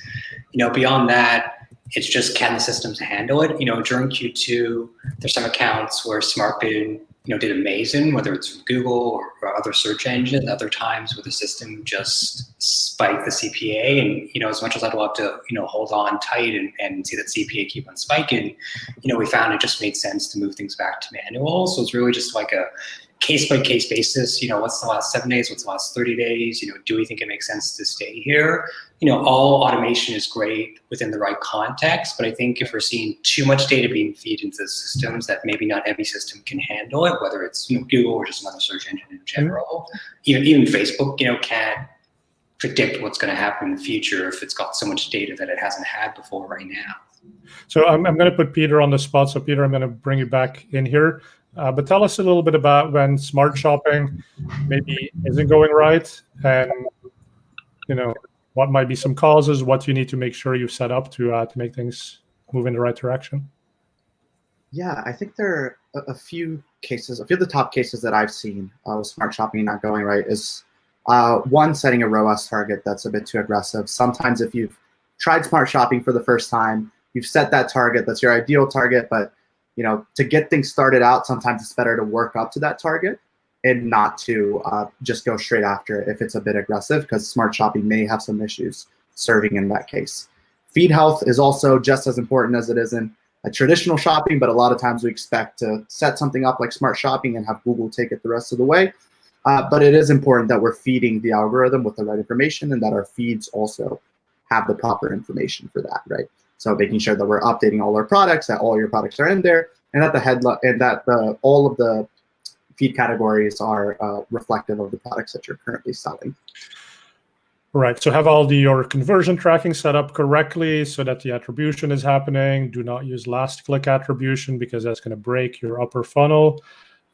Beyond that, it's just, can the systems handle it? During Q2, there's some accounts where smart bidding, did amazing, whether it's from Google or other search engines. Other times where the system just spiked the CPA, and as much as I'd love to hold on tight and see that CPA keep on spiking, we found it just made sense to move things back to manual. So it's really just like a case-by-case basis. What's the last 7 days? What's the last 30 days? Do we think it makes sense to stay here? All automation is great within the right context, but I think if we're seeing too much data being fed into the systems that maybe not every system can handle it, whether it's Google or just another search engine in general, even Facebook, can't predict what's going to happen in the future if it's got so much data that it hasn't had before right now. So I'm going to put Peter on the spot. So Peter, I'm going to bring you back in here. But tell us a little bit about when smart shopping maybe isn't going right, and what might be some causes, what you need to make sure you've set up to make things move in the right direction. Yeah, I think there are a few cases. A few of the top cases that I've seen with smart shopping not going right is one, setting a ROAS target that's a bit too aggressive. Sometimes if you've tried smart shopping for the first time, you've set that target, that's your ideal target, but to get things started out, sometimes it's better to work up to that target and not to just go straight after it if it's a bit aggressive, because smart shopping may have some issues serving in that case. Feed health is also just as important as it is in a traditional shopping, but a lot of times we expect to set something up like smart shopping and have Google take it the rest of the way. But it is important that we're feeding the algorithm with the right information and that our feeds also have the proper information for that, right? So making sure that we're updating all our products, that all your products are in there, and that all of the feed categories are reflective of the products that you're currently selling. Right. So have all your conversion tracking set up correctly so that the attribution is happening. Do not use last click attribution because that's going to break your upper funnel.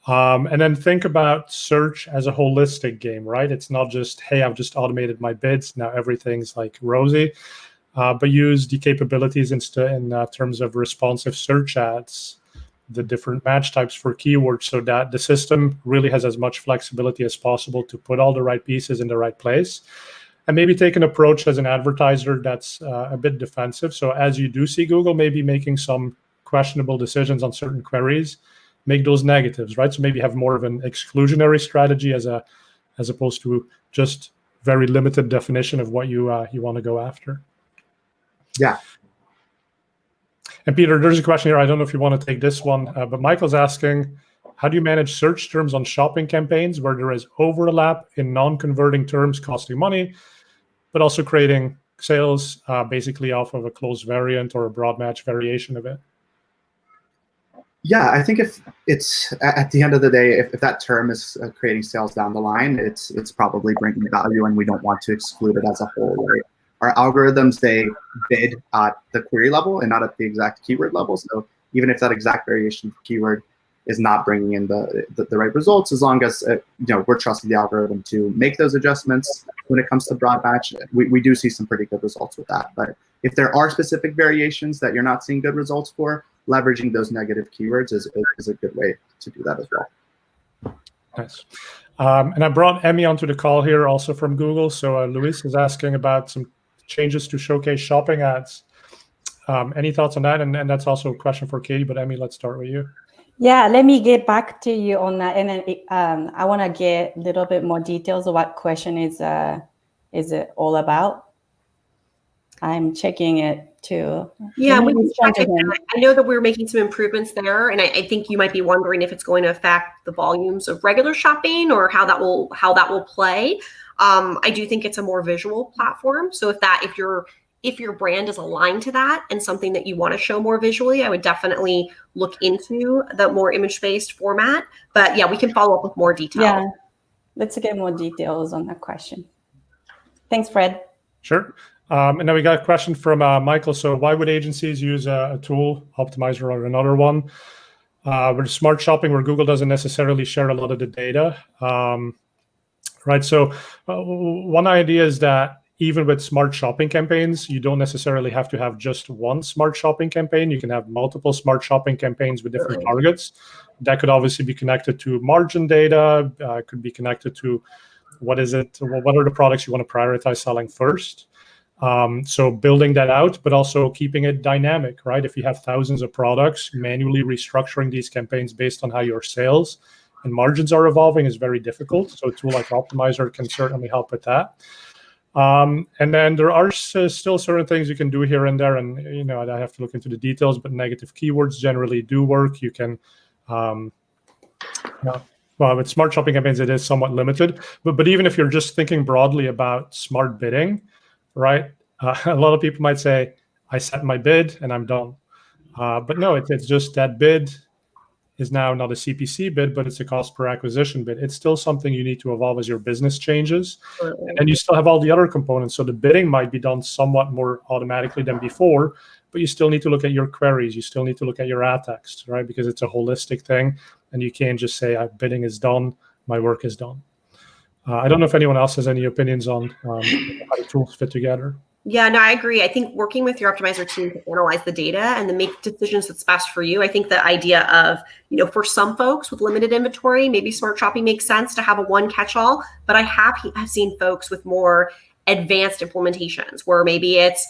And then think about search as a holistic game, right? It's not just, hey, I've just automated my bids, now everything's like rosy. But use the capabilities in terms of responsive search ads, the different match types for keywords, so that the system really has as much flexibility as possible to put all the right pieces in the right place. and maybe take an approach as an advertiser that's a bit defensive. So as you do see Google maybe making some questionable decisions on certain queries, make those negatives, right? So maybe have more of an exclusionary strategy as opposed to just very limited definition of what you want to go after. Yeah. And Peter, there's a question here. I don't know if you want to take this one, but Michael's asking, how do you manage search terms on shopping campaigns where there is overlap in non-converting terms costing money, but also creating sales basically off of a closed variant or a broad match variation of it? Yeah, I think if it's at the end of the day, if that term is creating sales down the line, it's probably bringing value, and we don't want to exclude it as a whole, right? Our algorithms, they bid at the query level and not at the exact keyword level. So even if that exact variation of keyword is not bringing in the right results, as long as we're trusting the algorithm to make those adjustments when it comes to broad match, we do see some pretty good results with that. But if there are specific variations that you're not seeing good results for, leveraging those negative keywords is a good way to do that as well. Nice. And I brought Emmy onto the call here also from Google. So Luis is asking about some changes to showcase shopping ads. Any thoughts on that? And that's also a question for Katie, but Emmy, let's start with you. Yeah, let me get back to you on that. And then I want to get a little bit more details of what question is it all about. I'm checking it too. Yeah, we can check it. I know that we're making some improvements there, and I think you might be wondering if it's going to affect the volumes of regular shopping or how that will play. I do think it's a more visual platform. So if your brand is aligned to that and something that you want to show more visually, I would definitely look into the more image-based format. But yeah, we can follow up with more detail. Yeah, let's get more details on that question. Thanks, Fred. Sure. And now we got a question from Michael. So why would agencies use a tool, Optimizer or another one? With smart shopping, where Google doesn't necessarily share a lot of the data. Right. So one idea is that even with smart shopping campaigns, you don't necessarily have to have just one smart shopping campaign. You can have multiple smart shopping campaigns with different targets. That could obviously be connected to margin data, could be connected to what are the products you want to prioritize selling first. So building that out, but also keeping it dynamic, right? If you have thousands of products, manually restructuring these campaigns based on how your sales and margins are evolving is very difficult. So a tool like Optimizer can certainly help with that. And then there are still certain things you can do here and there, and I have to look into the details, but negative keywords generally do work. You can, well, with smart shopping campaigns, it is somewhat limited. But even if you're just thinking broadly about smart bidding, right? A lot of people might say, I set my bid and I'm done. But no, it's just that bid is now not a CPC bid, but it's a cost per acquisition bid. It's still something you need to evolve as your business changes. And you still have all the other components. So the bidding might be done somewhat more automatically than before, but you still need to look at your queries. You still need to look at your ad text, right? Because it's a holistic thing. And you can't just say, bidding is done, my work is done. I don't know if anyone else has any opinions on how the tools fit together. Yeah, no, I agree. I think working with your optimizer team to analyze the data and then make decisions that's best for you. I think the idea of, for some folks with limited inventory, maybe smart shopping makes sense to have a one catch-all, but I have seen folks with more advanced implementations where maybe it's,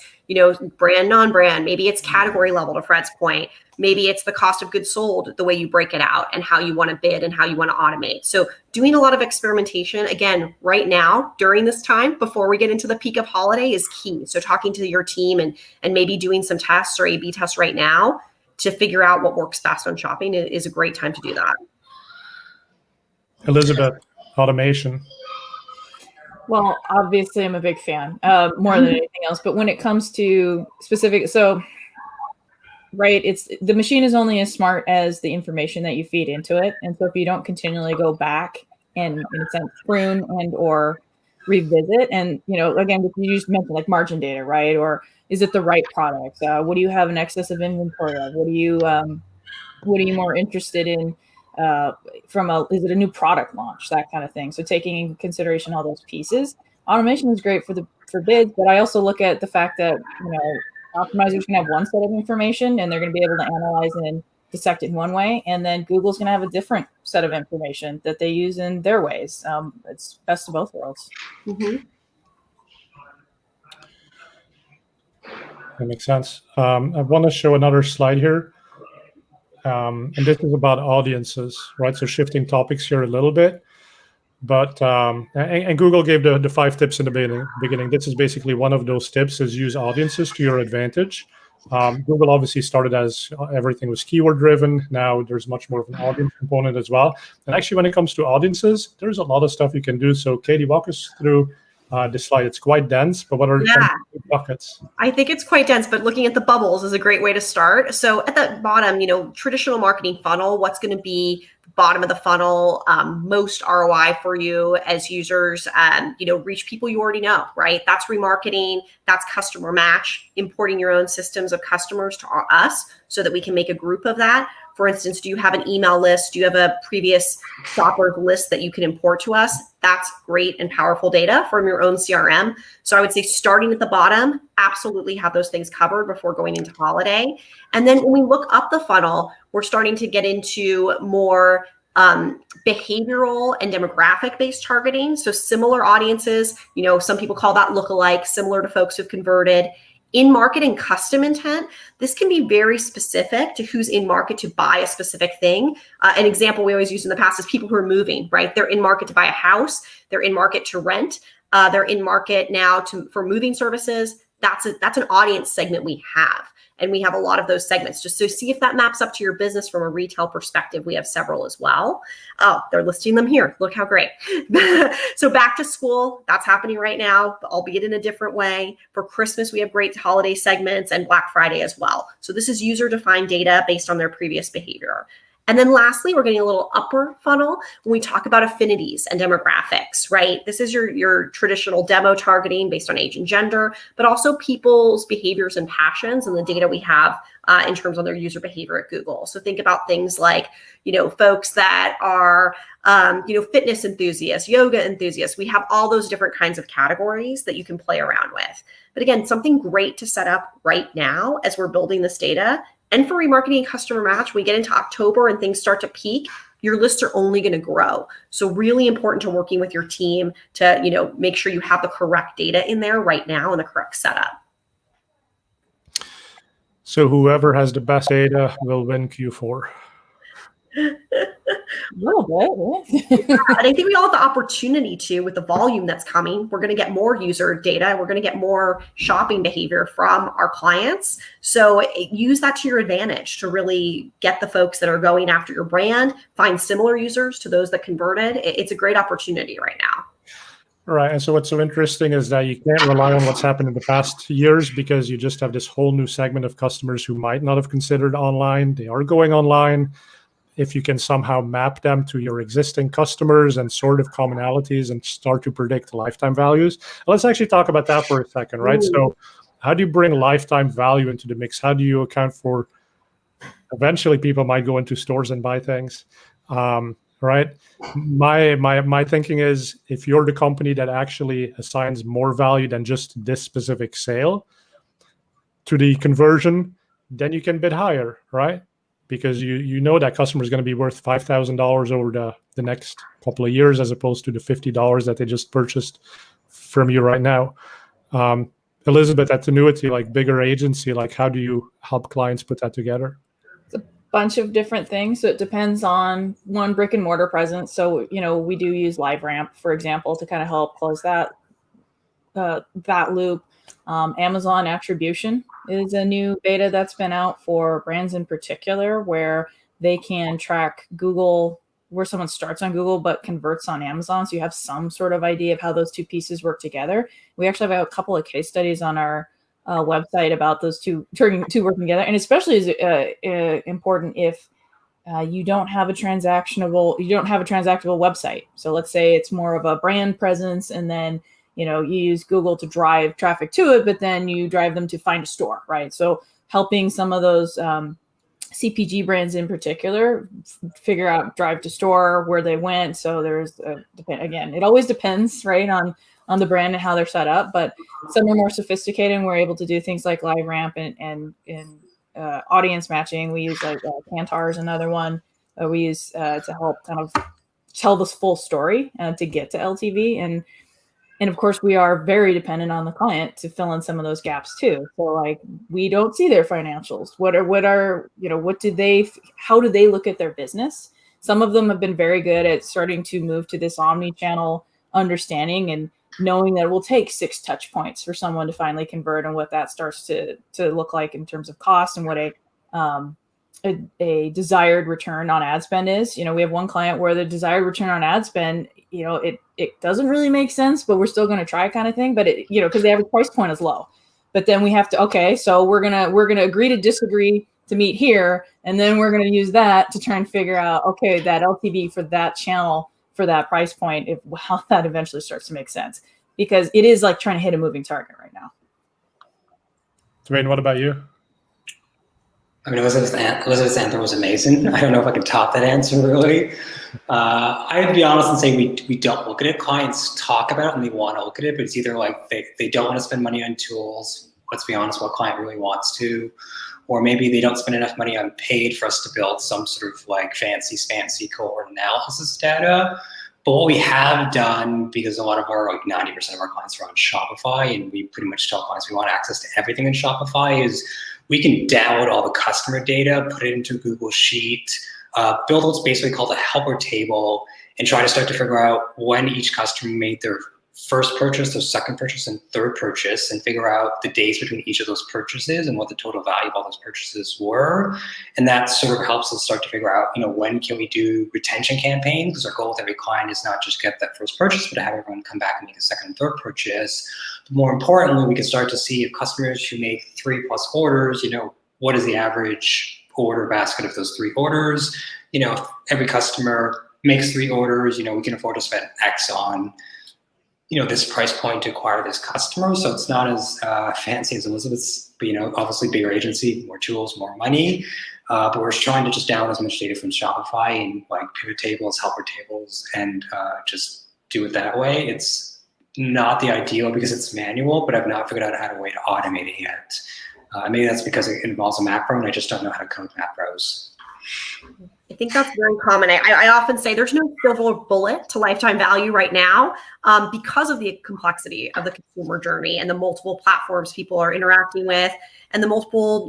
brand, non-brand, maybe it's category level to Fred's point, maybe it's the cost of goods sold, the way you break it out and how you want to bid and how you want to automate. So doing a lot of experimentation, again, right now, during this time, before we get into the peak of holiday is key. So talking to your team and maybe doing some tests or A/B tests right now to figure out what works best on shopping is a great time to do that. Elizabeth, automation. Well, obviously, I'm a big fan, more than anything else. But when it comes to specific, right, the machine is only as smart as the information that you feed into it. And so if you don't continually go back and, in a sense, prune and or revisit, and, again, you just mentioned like margin data, right? Or is it the right product? What do you have an excess of inventory of? What are you more interested in? Is it a new product launch, that kind of thing. So taking into consideration all those pieces, automation is great for bids, but I also look at the fact that, optimizers can have one set of information and they're going to be able to analyze and dissect it in one way. And then Google's going to have a different set of information that they use in their ways. It's best of both worlds. Mm-hmm. That makes sense. I want to show another slide here. And this is about audiences, right? So shifting topics here a little bit. But and Google gave the 5 tips in the beginning. This is basically one of those tips: is use audiences to your advantage. Google obviously started as everything was keyword driven. Now there's much more of an audience component as well. And actually, when it comes to audiences, there's a lot of stuff you can do. So Katie, walk us through this slide. It's quite dense, but what are the buckets? I think it's quite dense, but looking at the bubbles is a great way to start. So at the bottom, traditional marketing funnel, what's going to be the bottom of the funnel, most ROI for you as users, reach people you already know, right? That's remarketing, that's customer match, importing your own systems of customers to us so that we can make a group of that. For instance, do you have an email list? Do you have a previous shopper list that you can import to us? That's great and powerful data from your own CRM. So I would say starting at the bottom, absolutely have those things covered before going into holiday. And then when we look up the funnel, we're starting to get into more behavioral and demographic based targeting. So similar audiences, some people call that lookalike, similar to folks who've converted. In market and custom intent, this can be very specific to who's in market to buy a specific thing. An example we always use in the past is people who are moving, right? They're in market to buy a house. They're in market to rent. They're in market now for moving services. That's an audience segment we have. And we have a lot of those segments. Just so see if that maps up to your business from a retail perspective. We have several as well. Oh, they're listing them here. Look how great. So back to school, that's happening right now, albeit in a different way. For Christmas, we have great holiday segments and Black Friday as well. So this is user-defined data based on their previous behavior. And then lastly, we're getting a little upper funnel when we talk about affinities and demographics, right? This is your traditional demo targeting based on age and gender, but also people's behaviors and passions and the data we have in terms of their user behavior at Google. So think about things like, folks that are, fitness enthusiasts, yoga enthusiasts. We have all those different kinds of categories that you can play around with. But again, something great to set up right now as we're building this data. And for remarketing and customer match, we get into October and things start to peak, your lists are only going to grow. So really important to working with your team to, make sure you have the correct data in there right now and the correct setup. So whoever has the best data will win Q4. A little bit. And I think we all have the opportunity to, with the volume that's coming, we're going to get more user data. We're going to get more shopping behavior from our clients. So use that to your advantage to really get the folks that are going after your brand, find similar users to those that converted. It's a great opportunity right now. Right. And so what's so interesting is that you can't rely on what's happened in the past years because you just have this whole new segment of customers who might not have considered online. They are going online. If you can somehow map them to your existing customers and sort of commonalities and start to predict lifetime values. Let's actually talk about that for a second, right? Ooh. So how do you bring lifetime value into the mix? How do you account for eventually people might go into stores and buy things, right? My thinking is if you're the company that actually assigns more value than just this specific sale to the conversion, then you can bid higher, right? Because you know that customer is going to be worth $5,000 over the next couple of years as opposed to the $50 that they just purchased from you right now. Elizabeth, at Tinuiti, like bigger agency, like how do you help clients put that together? It's a bunch of different things. So it depends on one, brick and mortar presence. So, we do use LiveRamp, for example, to kind of help close that loop. Amazon attribution is a new beta that's been out for brands in particular, where they can track Google, where someone starts on Google but converts on Amazon. So you have some sort of idea of how those two pieces work together. We actually have a couple of case studies on our website about those two working together, and especially is important if you don't have a transactable website. So let's say it's more of a brand presence, and then you use Google to drive traffic to it, but then you drive them to find a store, right? So helping some of those CPG brands in particular figure out drive to store, where they went. So there's again, it always depends, right, on the brand and how they're set up. But some are more sophisticated, and we're able to do things like LiveRamp and audience matching. We use like Kantar is another one we use to help kind of tell this full story to get to LTV. And And of course, we are very dependent on the client to fill in some of those gaps too. So like, we don't see their financials. How do they look at their business? Some of them have been very good at starting to move to this omni-channel understanding and knowing that it will take 6 touch points for someone to finally convert, and what that starts to look like in terms of cost and what a desired return on ad spend is. We have one client where the desired return on ad spend, it doesn't really make sense, but we're still going to try, kind of thing. But because the average price point is low, but then we have to, okay, so we're gonna agree to disagree to meet here, and then we're gonna use that to try and figure out, okay, that LTV for that channel for that price point, how that eventually starts to make sense, because it is like trying to hit a moving target right now. Duane, what about you? I mean, Elizabeth's answer was amazing. I don't know if I could top that answer, really. I'd be honest and say we don't look at it. Clients talk about it and they want to look at it, but it's either like they don't want to spend money on tools. Let's be honest, what client really wants to, or maybe they don't spend enough money on paid for us to build some sort of like fancy cohort analysis data. But what we have done, because a lot of our, like 90% of our clients are on Shopify, and we pretty much tell clients we want access to everything in Shopify, is we can download all the customer data, put it into a Google Sheet, build what's basically called a helper table, and try to start to figure out when each customer made their first purchase, their second purchase, and third purchase, and figure out the days between each of those purchases and what the total value of all those purchases were. And that sort of helps us start to figure out, when can we do retention campaigns? Because our goal with every client is not just get that first purchase, but to have everyone come back and make a second and third purchase. But more importantly, we can start to see if customers who make 3+ orders, what is the average order basket of those 3 orders? If every customer makes 3 orders, we can afford to spend X on this price point to acquire this customer. So it's not as fancy as Elizabeth's, but obviously bigger agency, more tools, more money. But we're trying to just download as much data from Shopify and like pivot tables, helper tables, and just do it that way. It's not the ideal because it's manual, but I've not figured out how to automate it yet. Maybe that's because it involves a macro and I just don't know how to code macros. I think that's very common. I often say there's no silver bullet to lifetime value right now because of the complexity of the consumer journey and the multiple platforms people are interacting with and the multiple,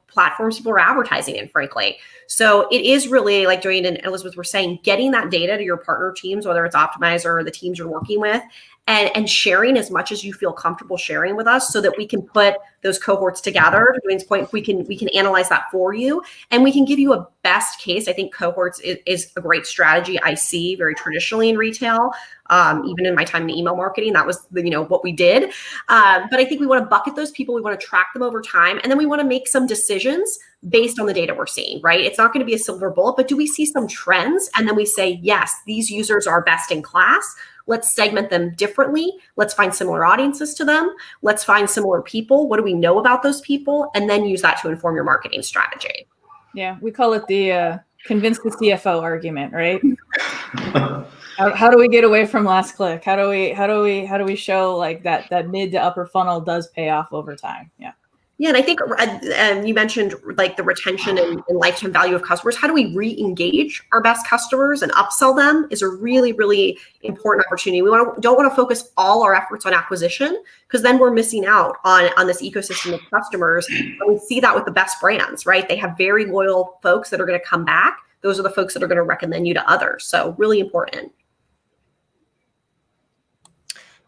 platforms people are advertising in, frankly. So it is really, like Duane and Elizabeth were saying, getting that data to your partner teams, whether it's Optimizer or the teams you're working with, and sharing as much as you feel comfortable sharing with us so that we can put those cohorts together. To Duane's point, we can analyze that for you and we can give you a best case. I think cohorts is a great strategy I see very traditionally in retail. Even in my time in email marketing, that was what we did. But I think we want to bucket those people. We want to track them over time. And then we want to make some decisions based on the data we're seeing, right? It's not going to be a silver bullet, but do we see some trends? And then we say, yes, these users are best in class. Let's segment them differently. Let's find similar audiences to them. Let's find similar people. What do we know about those people? And then use that to inform your marketing strategy. Yeah, we call it the convince the CFO argument, right? How do we get away from last click? How do we show like that mid to upper funnel does pay off over time? Yeah. Yeah, and I think you mentioned like the retention and lifetime value of customers. How do we re-engage our best customers and upsell them is a really, really important opportunity. We don't want to focus all our efforts on acquisition because then we're missing out on this ecosystem of customers. And we see that with the best brands, right? They have very loyal folks that are going to come back. Those are the folks that are going to recommend you to others. So really important.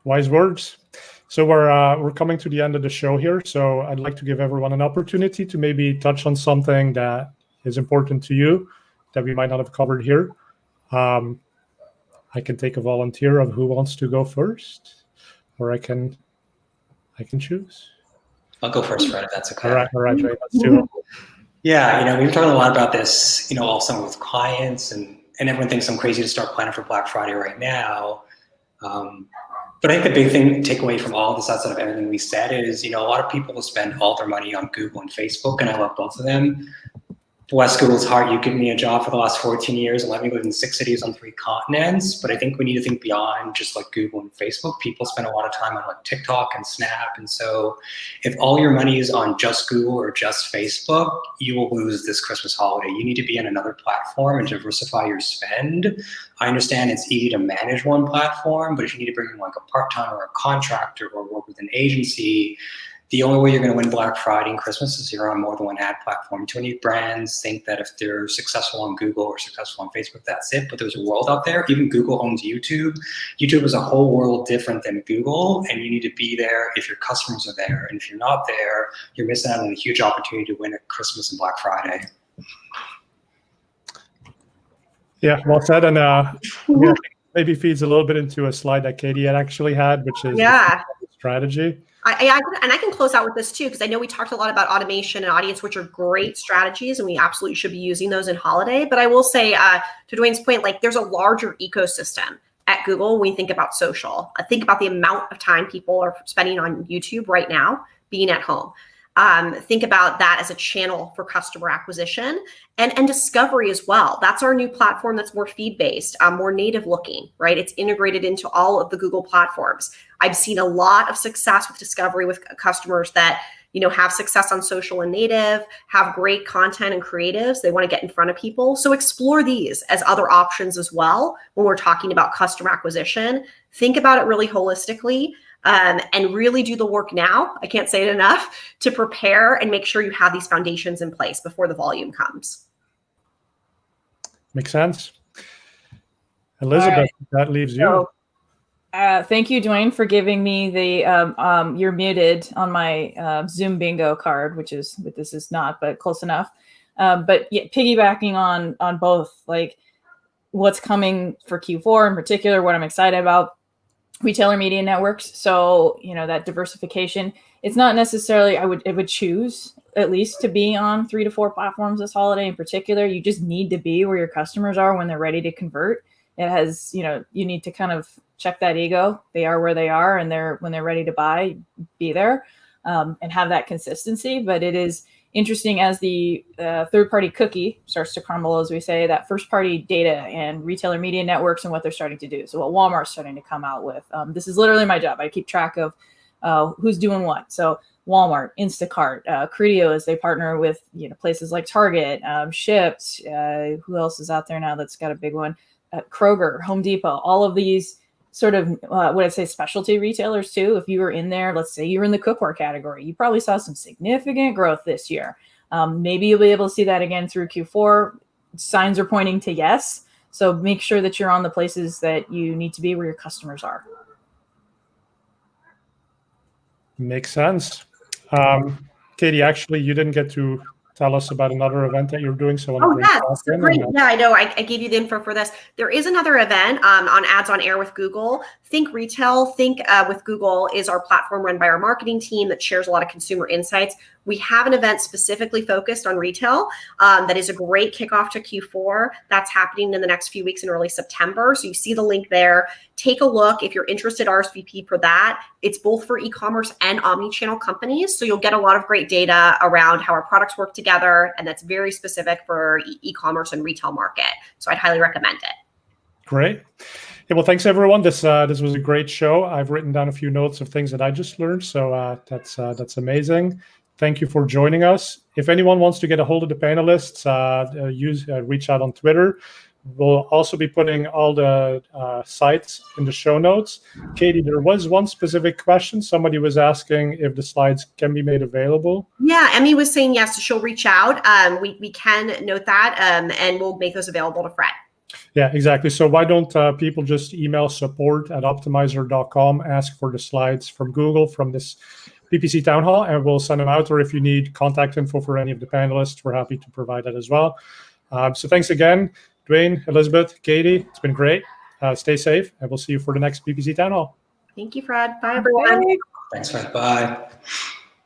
Wise words. So we're coming to the end of the show here. So I'd like to give everyone an opportunity to maybe touch on something that is important to you that we might not have covered here. I can take a volunteer of who wants to go first, or I can choose. I'll go first, Fred, if that's okay. All right, Ray, let's do it. Yeah, we've talked a lot about this, all summer with clients, and everyone thinks I'm crazy to start planning for Black Friday right now. But I think the big take away from all this outside of everything we said is, a lot of people will spend all their money on Google and Facebook, and I love both of them. bless Google's heart, you given me a job for the last 14 years and let me live in 6 cities on 3 continents. But I think we need to think beyond just like Google and Facebook. People spend a lot of time on like TikTok and Snap. And so if all your money is on just Google or just Facebook, you will lose this Christmas holiday. You need to be on another platform and diversify your spend. I understand it's easy to manage one platform, but if you need to bring in like a part-time or a contractor or work with an agency, the only way you're going to win Black Friday and Christmas is you're on more than one ad platform. Too many brands think that if they're successful on Google or successful on Facebook, that's it. But there's a world out there. Even Google owns YouTube. YouTube is a whole world different than Google, and you need to be there if your customers are there. And if you're not there, you're missing out on a huge opportunity to win at Christmas and Black Friday. Yeah, well said. And maybe feeds a little bit into a slide that Katie had actually had, which is strategy. I can close out with this too, because I know we talked a lot about automation and audience, which are great strategies, and we absolutely should be using those in holiday. But I will say, to Duane's point, like there's a larger ecosystem at Google when we think about social. Think about the amount of time people are spending on YouTube right now, being at home. Think about that as a channel for customer acquisition and discovery as well. That's our new platform that's more feed-based, more native looking, right? It's integrated into all of the Google platforms. I've seen a lot of success with discovery with customers that, you know, have success on social and native, have great content and creatives. They want to get in front of people. So explore these as other options as well when we're talking about customer acquisition. Think about it really holistically. And really do the work now. I can't say it enough to prepare and make sure you have these foundations in place before the volume comes. Makes sense. Elizabeth, that leaves you. So, thank you, Duane, for giving me the you're muted on my Zoom bingo card, this is not, but close enough. But yeah, piggybacking on both, like what's coming for Q4 in particular, what I'm excited about. Retailer media networks. So, you know, that diversification, it's not necessarily, it would choose at least to be on 3 to 4 platforms this holiday in particular. You just need to be where your customers are when they're ready to convert. It has, you know, you need to kind of check that ego. They are where they are, and when they're ready to buy, be there and have that consistency. But it is interesting as the third-party cookie starts to crumble, as we say, that first-party data and retailer media networks and what they're starting to do. So what Walmart's starting to come out with. This is literally my job. I keep track of who's doing what. So Walmart, Instacart, Criteo, as they partner with, you know, places like Target, Shipt. Who else is out there now that's got a big one? Kroger, Home Depot, all of these sort of, what I'd say, specialty retailers too. If you were in there, let's say you were in the cookware category, you probably saw some significant growth this year. Maybe you'll be able to see that again through Q4. Signs are pointing to yes. So make sure that you're on the places that you need to be where your customers are. Makes sense. Katie, actually, you didn't get to tell us about another event that you're doing. So great. Yeah, I know. I gave you the info for this. There is another event on Ads on Air with Google. Think Retail, Think with Google is our platform run by our marketing team that shares a lot of consumer insights. We have an event specifically focused on retail that is a great kickoff to Q4. That's happening in the next few weeks in early September. So you see the link there. Take a look if you're interested, RSVP for that. It's both for e-commerce and omni-channel companies. So you'll get a lot of great data around how our products work together. And that's very specific for e-commerce and retail market. So I'd highly recommend it. Great. Yeah, well, thanks everyone. This was a great show. I've written down a few notes of things that I just learned. So that's amazing. Thank you for joining us. If anyone wants to get a hold of the panelists, reach out on Twitter. We'll also be putting all the sites in the show notes. Katie, there was one specific question. Somebody was asking if the slides can be made available. Yeah, Emmy was saying yes, so she'll reach out. We can note that, and we'll make those available to Fred. Yeah, exactly. So why don't people just email support@optimizer.com, ask for the slides from Google from this PPC Town Hall, and we'll send them out. Or if you need contact info for any of the panelists, we're happy to provide that as well. So thanks again, Duane, Elizabeth, Katie. It's been great. Stay safe, and we'll see you for the next PPC Town Hall. Thank you, Fred. Bye, everyone. Thanks, Fred. Bye.